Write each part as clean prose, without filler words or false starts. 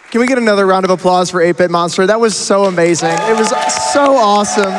Can we get another round of applause for 8-Bit Monster? That was so amazing. It was so awesome.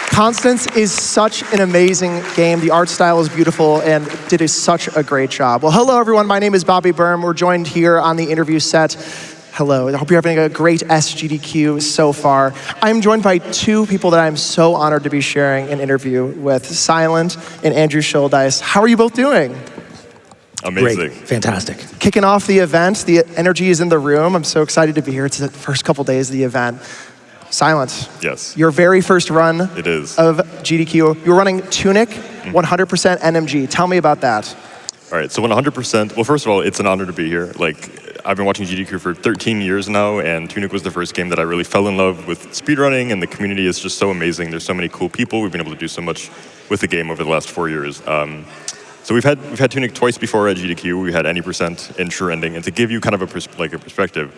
Constance is such an amazing game. The art style is beautiful and did such a great job. Well, hello everyone. My name is Bobby Berm. We're joined here on the interview set. Hello. I hope you're having a great SGDQ so far. I'm joined by two people that I'm so honored to be sharing an interview with, Silent and Andrew Schuldeis. How are you both doing? Amazing. Great. Fantastic. Kicking off the event, the energy is in the room. I'm so excited to be here. It's the first couple days of the event. Silent. Yes. Your very first run It is. of GDQ. You're running TUNIC, 100% NMG. Tell me about that. All right, so 100%, well, first of all, it's an honor to be here. I've been watching GDQ for 13 years now, and TUNIC was the first game that I really fell in love with speedrunning, and the community is just so amazing. There's so many cool people. We've been able to do so much with the game over the last 4 years. So we've had TUNIC twice before at GDQ. We had any percent in True Ending, and to give you kind of a perspective,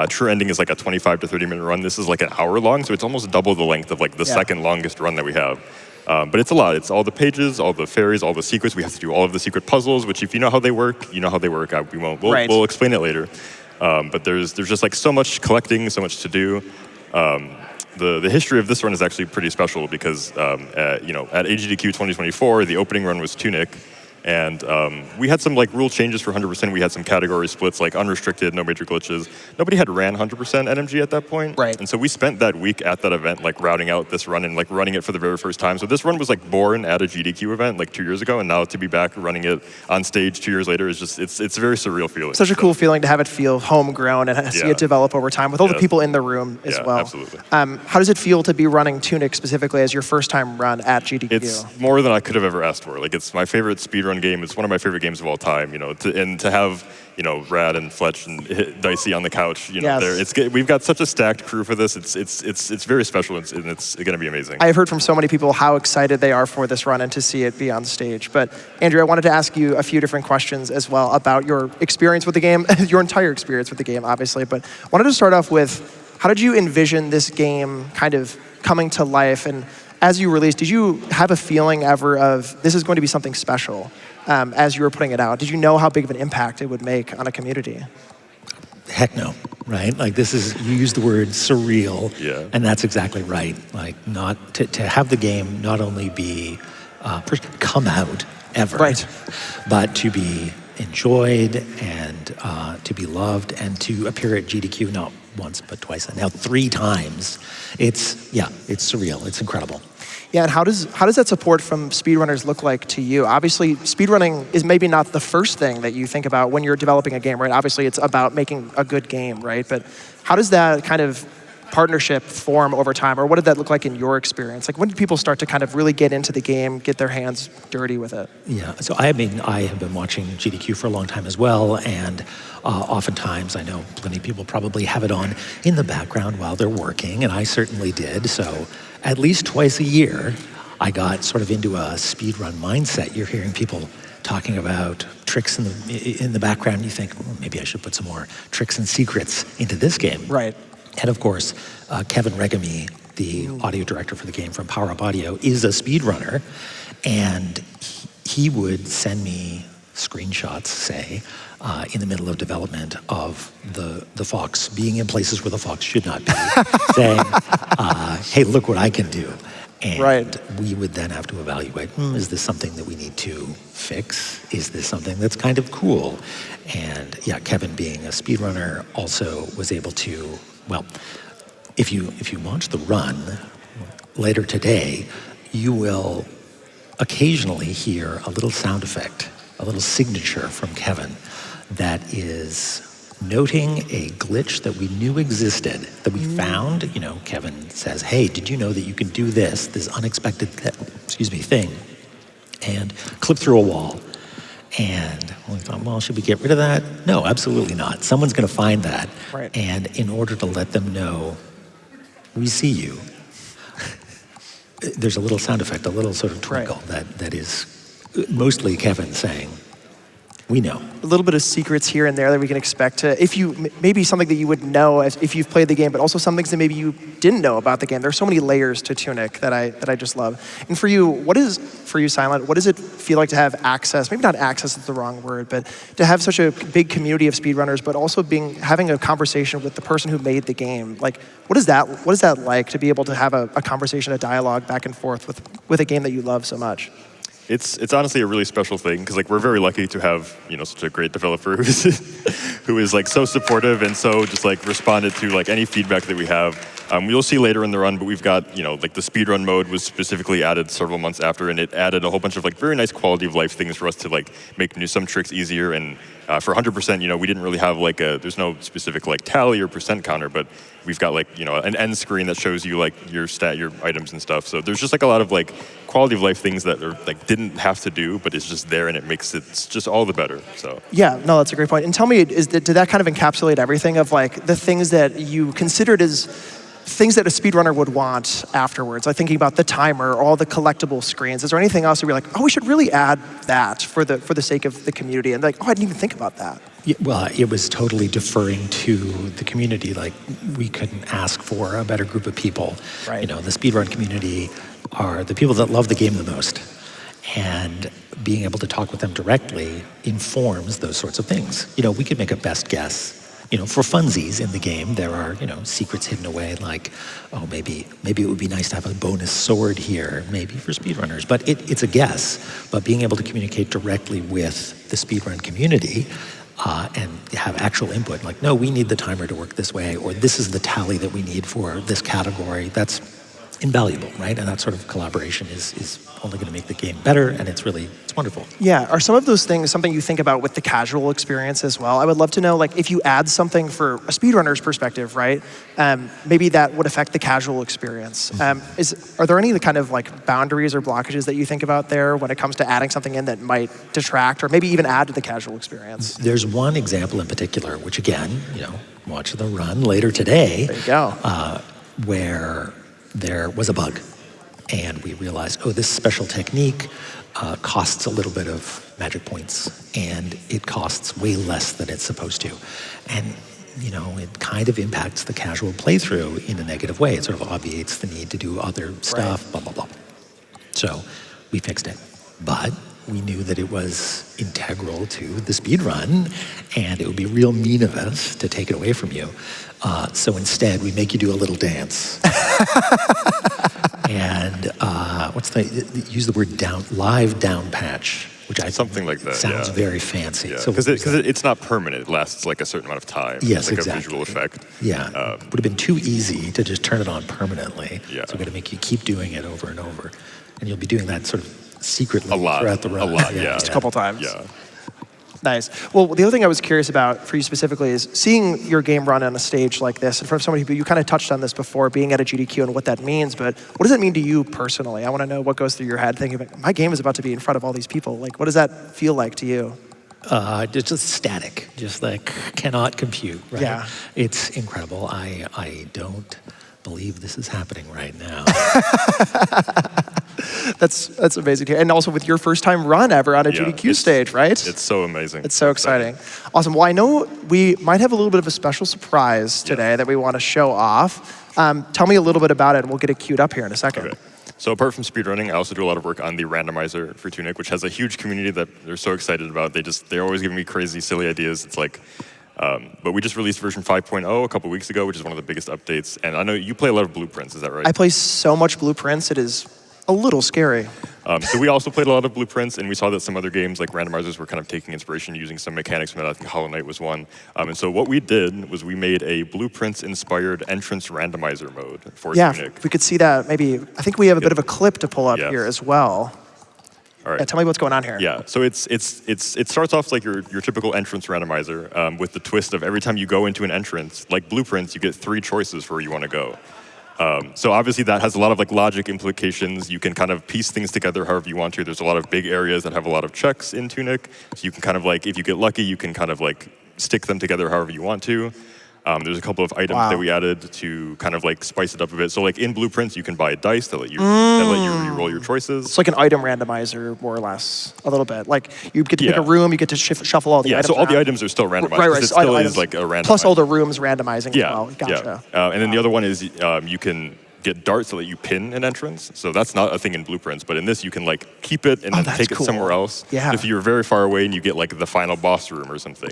True Ending is like a 25 to 30 minute run. This is like an hour long, so it's almost double the length of the second longest run that we have. But it's a lot. It's all the pages, all the fairies, all the secrets. We have to do all of the secret puzzles, which if you know how they work, you know how they work. We'll explain it later. But there's just like so much collecting, so much to do. The history of this run is actually pretty special because at AGDQ 2024, the opening run was TUNIC. And we had some rule changes for 100%. We had some category splits, like unrestricted, no major glitches. Nobody had ran 100% NMG at that point. Right. And so we spent that week at that event, routing out this run and running it for the very first time. So this run was born at a GDQ event 2 years ago, and now to be back running it on stage 2 years later is just it's a very surreal feeling. Such a cool feeling to have it feel homegrown and see it develop over time with all the people in the room as well. Absolutely. How does it feel to be running TUNIC specifically as your first time run at GDQ? It's more than I could have ever asked for. It's my favorite speedrun game. It's one of my favorite games of all time. To have Rad and Fletch and Dicey on the couch. We've got such a stacked crew for this. It's very special and it's going to be amazing. I've heard from so many people how excited they are for this run and to see it be on stage. But Andrew, I wanted to ask you a few different questions as well about your experience with the game, your entire experience with the game, obviously. But I wanted to start off with, how did you envision this game kind of coming to life? And as you released, did you have a feeling ever of this is going to be something special as you were putting it out? Did you know how big of an impact it would make on a community? Heck no, right? You use the word surreal, and that's exactly right. Not to have the game not only be come out ever, right, but to be enjoyed and to be loved and to appear at GDQ not once but twice, and now 3 times. It's surreal. It's incredible. Yeah, and how does that support from speedrunners look like to you? Obviously, speedrunning is maybe not the first thing that you think about when you're developing a game, right? Obviously, it's about making a good game, right? But how does that kind of partnership form over time, or what did that look like in your experience? When did people start to kind of really get into the game, get their hands dirty with it? Yeah, so I have been watching GDQ for a long time as well, and oftentimes I know plenty of people probably have it on in the background while they're working, and I certainly did. So at least twice a year, I got sort of into a speedrun mindset. You're hearing people talking about tricks in the background. You think, well, maybe I should put some more tricks and secrets into this game. Right. And of course, Kevin Regamy, the audio director for the game from Power Up Audio, is a speedrunner, and he would send me screenshots, say, in the middle of development of the Fox being in places where the Fox should not be, saying, hey, look what I can do. And we would then have to evaluate, is this something that we need to fix? Is this something that's kind of cool? And yeah, Kevin, being a speedrunner, also was able to, well, if you launch the run later today, you will occasionally hear a little sound effect, a little signature from Kevin that is noting a glitch that we knew existed, that we found. Kevin says, hey, did you know that you can do this unexpected thing, and clip through a wall? And we thought, well, should we get rid of that? No, absolutely not. Someone's going to find that. Right. And in order to let them know, we see you, there's a little sound effect, a little sort of twinkle that is mostly Kevin saying, We know. A little bit of secrets here and there that we can expect to, if you, maybe something that you would know if you've played the game, but also some things that maybe you didn't know about the game. There's so many layers to Tunic that I just love. And for you, Silent, what does it feel like to have access, maybe not access is the wrong word, but to have such a big community of speedrunners, but also having a conversation with the person who made the game? Like, what is that like, to be able to have a conversation, a dialogue back and forth with a game that you love so much? It's honestly a really special thing because like we're very lucky to have such a great developer who is like so supportive and so just like responded to like any feedback that we have. You'll see later in the run, but we've got like the speedrun mode was specifically added several months after, and it added a whole bunch of like very nice quality of life things for us to like make some tricks easier. And for 100%, we didn't really have like there's no specific like tally or percent counter, but we've got like an end screen that shows you like your items and stuff. So there's just like a lot of like quality of life things that are like didn't have to do, but it's just there and it makes it just all the better. So yeah, no, that's a great point. And tell me, did that kind of encapsulate everything of like the things that you considered as things that a speedrunner would want afterwards? Like thinking about the timer, all the collectible screens. Is there anything else that we're like, oh, we should really add that for the sake of the community? And like, oh, I didn't even think about that. Yeah, well, it was totally deferring to the community. Like, we couldn't ask for a better group of people. Right. The speedrun community are the people that love the game the most. And being able to talk with them directly informs those sorts of things. We could make a best guess. For funsies in the game, there are, secrets hidden away, like, oh, maybe it would be nice to have a bonus sword here, maybe for speedrunners. But it's a guess. But being able to communicate directly with the speedrun community and have actual input, like, no, we need the timer to work this way, or this is the tally that we need for this category, that's invaluable, right? And that sort of collaboration is only going to make the game better, and it's wonderful. Yeah, are some of those things something you think about with the casual experience as well? I would love to know, like, if you add something for a speedrunner's perspective, right? Maybe that would affect the casual experience. Are there any kind of like boundaries or blockages that you think about there when it comes to adding something in that might detract or maybe even add to the casual experience? There's one example in particular, which again, watch the run later today. There you go. Where there was a bug, and we realized, oh, this special technique costs a little bit of magic points, and it costs way less than it's supposed to. And, it kind of impacts the casual playthrough in a negative way. It sort of obviates the need to do other stuff, right. Blah, blah, blah. So we fixed it. But we knew that it was integral to the speed run, and it would be real mean of us to take it away from you. So instead, we make you do a little dance. And use the word live down patch, which I something like that sounds very fancy. Yeah, so because it's not permanent. It lasts like a certain amount of time. Yes, it's like exactly. a visual effect. Yeah, would have been too easy to just turn it on permanently. Yeah. So we're going to make you keep doing it over and over, and you'll be doing that sort of secretly throughout the run. A lot, yeah. Just a couple times. Yeah. Nice. Well, the other thing I was curious about for you specifically is seeing your game run on a stage like this in front of so many people. You kind of touched on this before, being at a GDQ and what that means, but what does it mean to you personally? I want to know what goes through your head thinking, my game is about to be in front of all these people. Like, what does that feel like to you? Just static, just like cannot compute, right? Yeah. It's incredible. I don't believe this is happening right now. That's amazing to hear. And also with your first time run ever on a GDQ stage, right? It's so amazing. It's so exciting. Awesome. Well, I know we might have a little bit of a special surprise today that we want to show off. Tell me a little bit about it, and we'll get it queued up here in a second. Okay. So apart from speedrunning, I also do a lot of work on the randomizer for Tunic, which has a huge community that they're so excited about. They're always giving me crazy, silly ideas. It's like, but we just released version 5.0 a couple weeks ago, which is one of the biggest updates. And I know you play a lot of Blueprints, is that right? I play so much Blueprints, it is a little scary. So we also played a lot of Blueprints, and we saw that some other games like randomizers were kind of taking inspiration using some mechanics from that. I think Hollow Knight was one. And so what we did was we made a Blueprints-inspired entrance randomizer mode for Tunic. Yeah, we could see that. Maybe, I think we have a bit of a clip to pull up here as well. All right. Yeah, tell me what's going on here. Yeah, so it starts off like your typical entrance randomizer with the twist of every time you go into an entrance, like Blueprints, you get 3 choices for where you want to go. So obviously that has a lot of like logic implications. You can kind of piece things together however you want to. There's a lot of big areas that have a lot of checks in Tunic. So you can kind of like, if you get lucky, you can kind of like stick them together however you want to. There's a couple of items that we added to kind of like spice it up a bit. So like in Blueprints, you can buy dice that let you re-roll your choices. It's like an item randomizer, more or less, a little bit. Like you get to pick a room, you get to shuffle all the items. So all around. the items are still randomized. Right. It still is like a randomizer. Plus all the rooms randomizing as well. Gotcha. And then the other one is you can get darts that let you pin an entrance. So that's not a thing in Blueprints, but in this you can like keep it and then take it somewhere else. Yeah. If you're very far away and you get like the final boss room or something,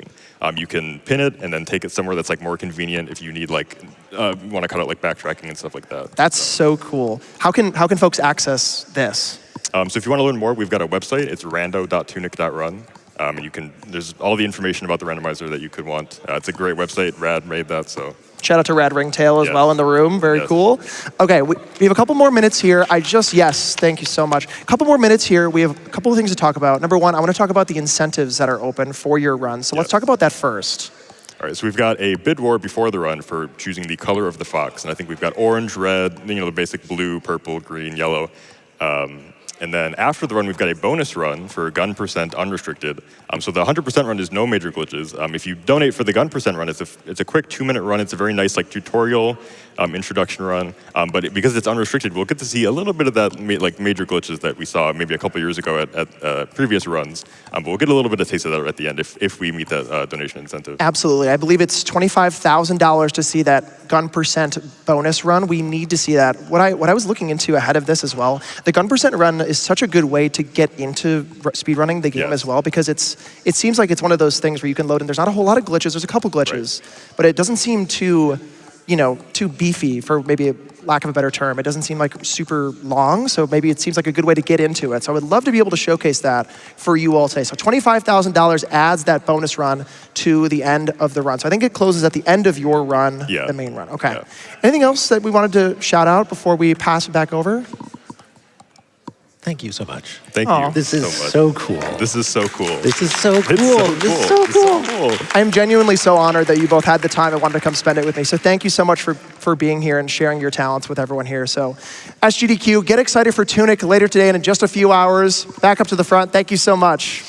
you can pin it and then take it somewhere that's like more convenient if you need like want to cut out like backtracking and stuff like that. That's so cool. How can folks access this? So if you want to learn more, we've got a website. It's rando.tunic.run. And there's all the information about the randomizer that you could want. It's a great website. Rad made that, so. Shout out to Rad Ringtail as well in the room. Very cool. Okay, we have a couple more minutes here. Thank you so much. A couple more minutes here. We have a couple of things to talk about. Number one, I want to talk about the incentives that are open for your run. So let's talk about that first. All right, so we've got a bid war before the run for choosing the color of the fox. And I think we've got orange, red, the basic blue, purple, green, yellow. And then after the run, we've got a bonus run for gun percent unrestricted. So the 100% run is no major glitches. If you donate for the gun percent run, it's a quick 2-minute run. It's a very nice like tutorial introduction run. But because it's unrestricted, we'll get to see a little bit of that like major glitches that we saw maybe a couple years ago at previous runs. But we'll get a little bit of taste of that at the end if we meet that donation incentive. Absolutely. I believe it's $25,000 to see that gun percent bonus run. We need to see that. What I was looking into ahead of this as well, the gun percent run is such a good way to get into speedrunning the game as well, because it seems like it's one of those things where you can load and there's not a whole lot of glitches. There's a couple glitches, but it doesn't seem too beefy, for maybe a lack of a better term. It doesn't seem like super long, so maybe it seems like a good way to get into it. So I would love to be able to showcase that for you all today. So $25,000 adds that bonus run to the end of the run. So I think it closes at the end of your run, the main run. Okay. Yeah. Anything else that we wanted to shout out before we pass it back over? Thank you so much. Thank you. This is so cool. This is so cool. This is so cool. This is so cool. I am genuinely so honored that you both had the time and wanted to come spend it with me. So thank you so much for being here and sharing your talents with everyone here. So SGDQ, get excited for Tunic later today and in just a few hours. Back up to the front. Thank you so much.